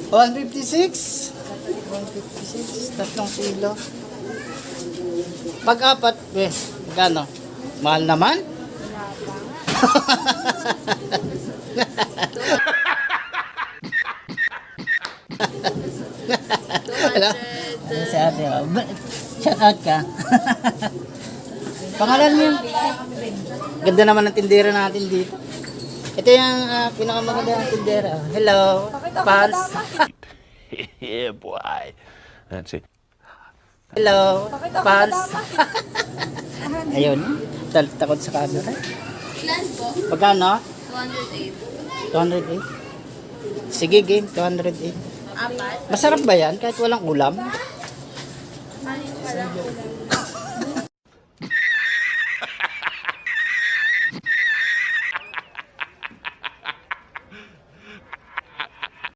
156. 156, 3 kilo. Pag-apat, magkano? Mahal naman? Hello? Si ate, shout out ka. Pangalan niyo? Ganda naman ng tindera natin dito. Ito yung pinakamagandang tindera. Hello, fans. Yeah, boy. That's it. Hello, fans. Ayun, takot sa camera. Ilan po? Pagkano? 208. 208. Sige, game, 208. Apat? Masarap ba yan kahit walang ulam? Ano yung walang ulam?